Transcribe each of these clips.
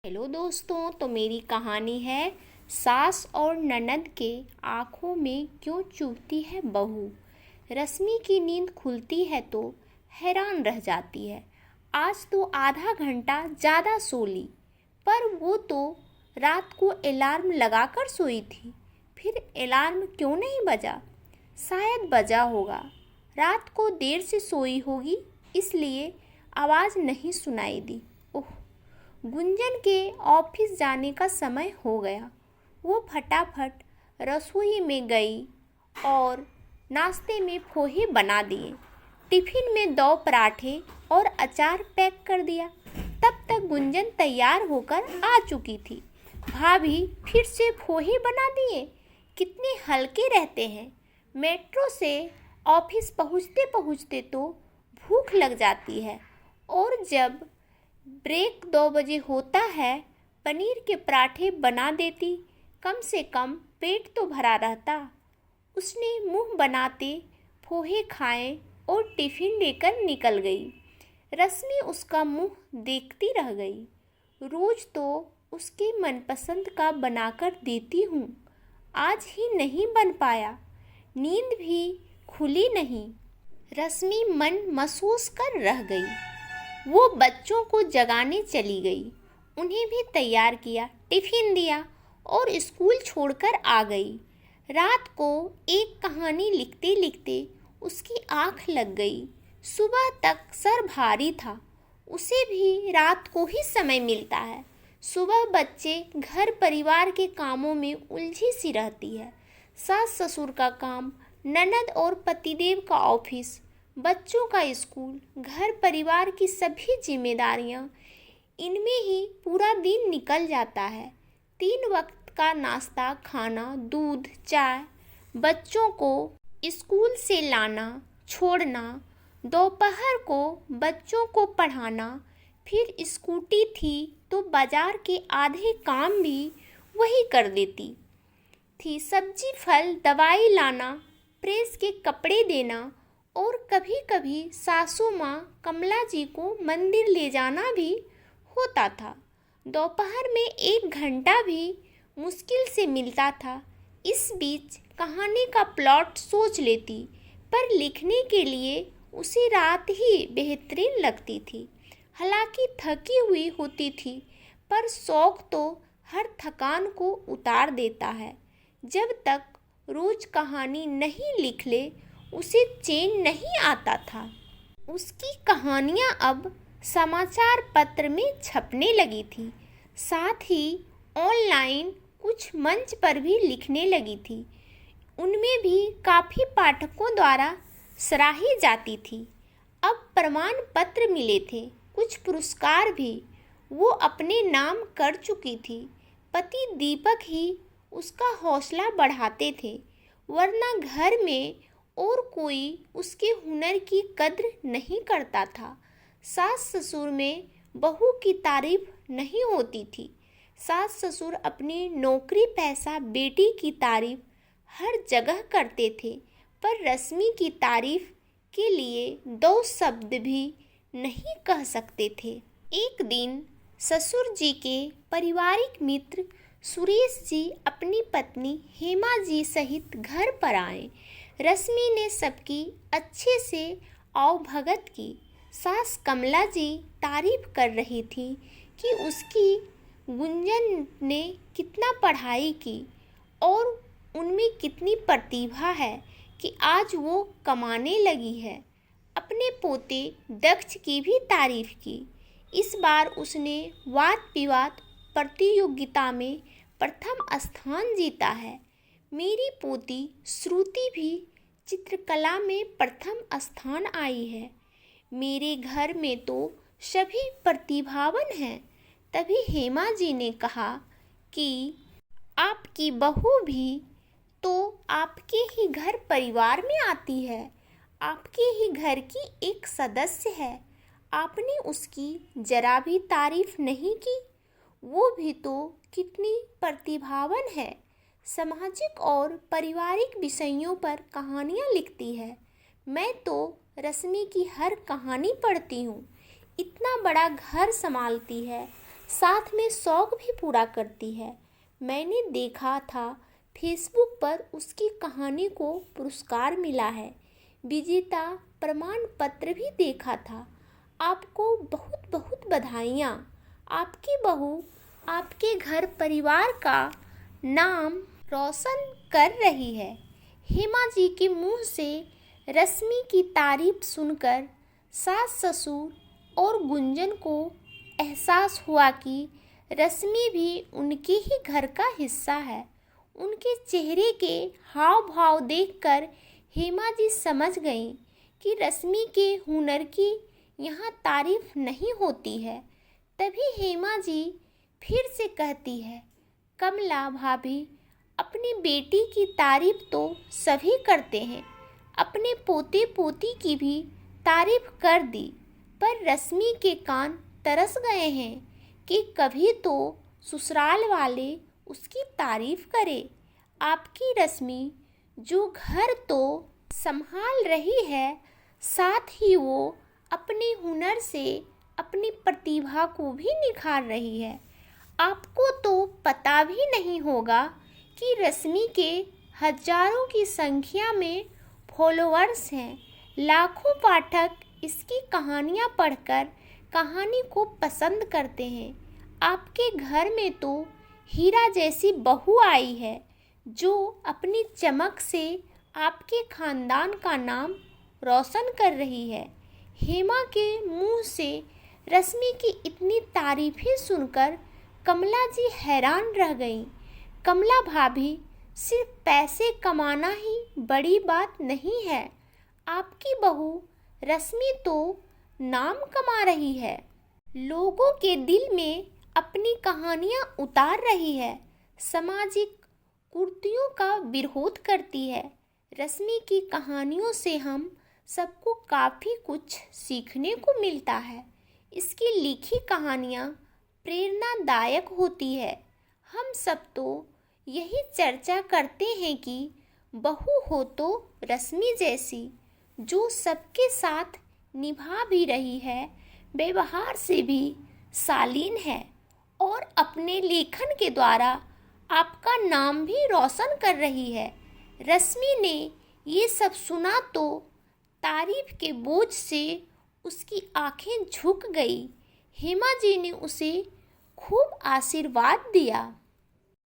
Hello दोस्तों, तो मेरी कहानी है सास और ननद के आँखों में क्यों चुभती है बहू। रश्मि की नींद खुलती है तो हैरान रह जाती है। आज तो आधा घंटा ज़्यादा सो ली, पर वो तो रात को अलार्म लगाकर सोई थी। फिर अलार्म क्यों नहीं बजा? शायद बजा होगा। रात को देर से सोई होगी, इसलिए आवाज़ नहीं सुनाई दी। ओह, गुंजन के ऑफिस जाने का समय हो गया। वो फटाफट रसोई में गई और नाश्ते में पोहे बना दिए। टिफ़िन में 2 पराठे और अचार पैक कर दिया। तब तक गुंजन तैयार होकर आ चुकी थी। भाभी, फिर से पोहे बना दिए? कितने हल्के रहते हैं। मेट्रो से ऑफिस पहुँचते पहुँचते तो भूख लग जाती है, और जब ब्रेक 2 बजे होता है, पनीर के पराठे बना देती, कम से कम पेट तो भरा रहता। उसने मुंह बनाते पोहे खाए और टिफ़िन लेकर निकल गई। रश्मि उसका मुंह देखती रह गई। रोज़ तो उसके मनपसंद का बनाकर देती हूँ, आज ही नहीं बन पाया। नींद भी खुली नहीं। रश्मि मन महसूस कर रह गई। वो बच्चों को जगाने चली गई, उन्हें भी तैयार किया, टिफ़िन दिया और स्कूल छोड़कर आ गई। रात को एक कहानी लिखते लिखते उसकी आँख लग गई। सुबह तक सर भारी था। उसे भी रात को ही समय मिलता है। सुबह बच्चे घर परिवार के कामों में उलझी सी रहती है। सास ससुर का काम, ननद और पतिदेव का ऑफिस, बच्चों का स्कूल, घर परिवार की सभी जिम्मेदारियां, इनमें ही पूरा दिन निकल जाता है। 3 वक्त का नाश्ता खाना, दूध, चाय, बच्चों को स्कूल से लाना छोड़ना, दोपहर को बच्चों को पढ़ाना, फिर स्कूटी थी तो बाजार के आधे काम भी वही कर देती थी। सब्जी, फल, दवाई लाना, प्रेस के कपड़े देना, और कभी कभी सासू माँ कमला जी को मंदिर ले जाना भी होता था। दोपहर में 1 घंटा भी मुश्किल से मिलता था। इस बीच कहानी का प्लॉट सोच लेती, पर लिखने के लिए उसे रात ही बेहतरीन लगती थी। हालांकि थकी हुई होती थी, पर शौक तो हर थकान को उतार देता है। जब तक रोज कहानी नहीं लिख ले, उसे चैन नहीं आता था। उसकी कहानियाँ अब समाचार पत्र में छपने लगी थी, साथ ही ऑनलाइन कुछ मंच पर भी लिखने लगी थी। उनमें भी काफ़ी पाठकों द्वारा सराही जाती थी। अब प्रमाण पत्र मिले थे, कुछ पुरस्कार भी वो अपने नाम कर चुकी थी। पति दीपक ही उसका हौसला बढ़ाते थे, वरना घर में और कोई उसके हुनर की कद्र नहीं करता था। सास ससुर में बहू की तारीफ नहीं होती थी। सास ससुर अपनी नौकरी, पैसा, बेटी की तारीफ हर जगह करते थे, पर रश्मि की तारीफ के लिए 2 शब्द भी नहीं कह सकते थे। एक दिन ससुर जी के पारिवारिक मित्र सुरेश जी अपनी पत्नी हेमा जी सहित घर पर आए। रश्मि ने सबकी अच्छे से आवभगत की। सास कमला जी तारीफ कर रही थी कि उसकी गुंजन ने कितना पढ़ाई की और उनमें कितनी प्रतिभा है कि आज वो कमाने लगी है। अपने पोते दक्ष की भी तारीफ की। इस बार उसने वाद विवाद प्रतियोगिता में प्रथम स्थान जीता है। मेरी पोती श्रुति भी चित्रकला में प्रथम स्थान आई है। मेरे घर में तो सभी प्रतिभावान हैं। तभी हेमा जी ने कहा कि आपकी बहू भी तो आपके ही घर परिवार में आती है, आपके ही घर की एक सदस्य है। आपने उसकी जरा भी तारीफ नहीं की। वो भी तो कितनी प्रतिभावान है। सामाजिक और पारिवारिक विषयों पर कहानियाँ लिखती है। मैं तो रश्मि की हर कहानी पढ़ती हूँ। इतना बड़ा घर संभालती है, साथ में शौक भी पूरा करती है। मैंने देखा था फेसबुक पर उसकी कहानी को पुरस्कार मिला है, विजेता प्रमाण पत्र भी देखा था। आपको बहुत बहुत बधाइयाँ। आपकी बहू आपके घर परिवार का नाम रोशन कर रही है। हेमा जी के मुंह से रश्मि की तारीफ सुनकर सास ससुर और गुंजन को एहसास हुआ कि रश्मि भी उनके ही घर का हिस्सा है। उनके चेहरे के हाव भाव देखकर हेमा जी समझ गईं कि रश्मि के हुनर की यहाँ तारीफ नहीं होती है। तभी हेमा जी फिर से कहती है, कमला भाभी, अपनी बेटी की तारीफ तो सभी करते हैं, अपने पोते पोती की भी तारीफ कर दी, पर रश्मि के कान तरस गए हैं कि कभी तो ससुराल वाले उसकी तारीफ करे। आपकी रश्मि जो घर तो संभाल रही है, साथ ही वो अपने हुनर से अपनी प्रतिभा को भी निखार रही है। आपको तो पता भी नहीं होगा कि रश्मि के हजारों की संख्या में फॉलोअर्स हैं। लाखों पाठक इसकी कहानियाँ पढ़कर कहानी को पसंद करते हैं। आपके घर में तो हीरा जैसी बहू आई है, जो अपनी चमक से आपके खानदान का नाम रोशन कर रही है। हेमा के मुंह से रश्मि की इतनी तारीफें सुनकर कमला जी हैरान रह गईं। कमला भाभी, सिर्फ पैसे कमाना ही बड़ी बात नहीं है। आपकी बहू रश्मि तो नाम कमा रही है, लोगों के दिल में अपनी कहानियाँ उतार रही है, सामाजिक कुरीतियों का विरोध करती है। रश्मि की कहानियों से हम सबको काफ़ी कुछ सीखने को मिलता है। इसकी लिखी कहानियाँ प्रेरणादायक होती है। हम सब तो यही चर्चा करते हैं कि बहू हो तो रश्मि जैसी, जो सबके साथ निभा भी रही है, व्यवहार से भी शालीन है और अपने लेखन के द्वारा आपका नाम भी रोशन कर रही है। रश्मि ने ये सब सुना तो तारीफ के बोझ से उसकी आंखें झुक गई। हेमा जी ने उसे खूब आशीर्वाद दिया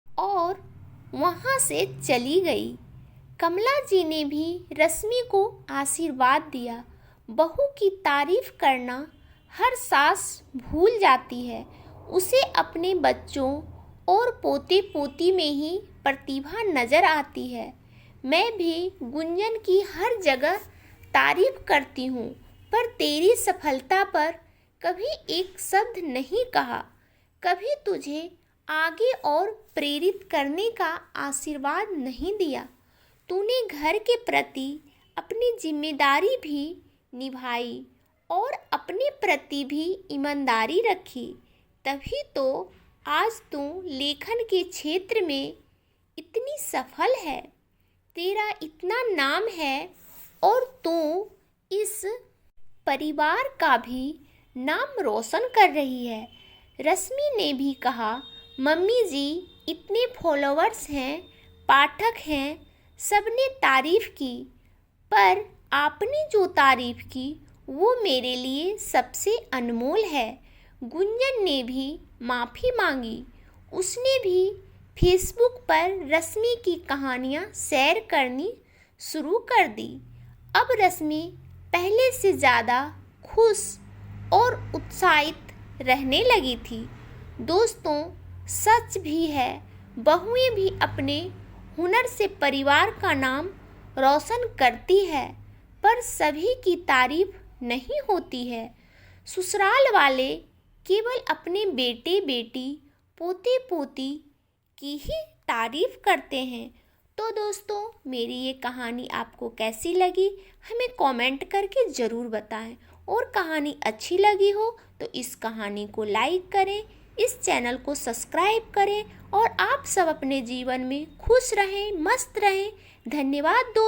और वहाँ से चली गई। कमला जी ने भी रश्मि को आशीर्वाद दिया। बहू की तारीफ करना हर सास भूल जाती है। उसे अपने बच्चों और पोते पोती में ही प्रतिभा नज़र आती है। मैं भी गुंजन की हर जगह तारीफ करती हूँ, पर तेरी सफलता पर कभी एक शब्द नहीं कहा, कभी तुझे आगे और प्रेरित करने का आशीर्वाद नहीं दिया। तूने घर के प्रति अपनी जिम्मेदारी भी निभाई और अपने प्रति भी ईमानदारी रखी, तभी तो आज तू लेखन के क्षेत्र में इतनी सफल है। तेरा इतना नाम है और तू इस परिवार का भी नाम रोशन कर रही है। रश्मि ने भी कहा, मम्मी जी, इतने फॉलोअर्स हैं, पाठक हैं, सबने तारीफ की, पर आपने जो तारीफ की वो मेरे लिए सबसे अनमोल है। गुंजन ने भी माफ़ी मांगी। उसने भी फेसबुक पर रश्मि की कहानियाँ शेयर करनी शुरू कर दी। अब रश्मि पहले से ज़्यादा खुश और उत्साहित रहने लगी थी। दोस्तों, सच भी है, बहुएं भी अपने हुनर से परिवार का नाम रोशन करती है, पर सभी की तारीफ नहीं होती है। ससुराल वाले केवल अपने बेटे बेटी, पोते पोती की ही तारीफ करते हैं। तो दोस्तों, मेरी ये कहानी आपको कैसी लगी हमें कमेंट करके ज़रूर बताएं, और कहानी अच्छी लगी हो तो इस कहानी को लाइक करें, इस चैनल को सब्सक्राइब करें और आप सब अपने जीवन में खुश रहें, मस्त रहें। धन्यवाद दोस्तों।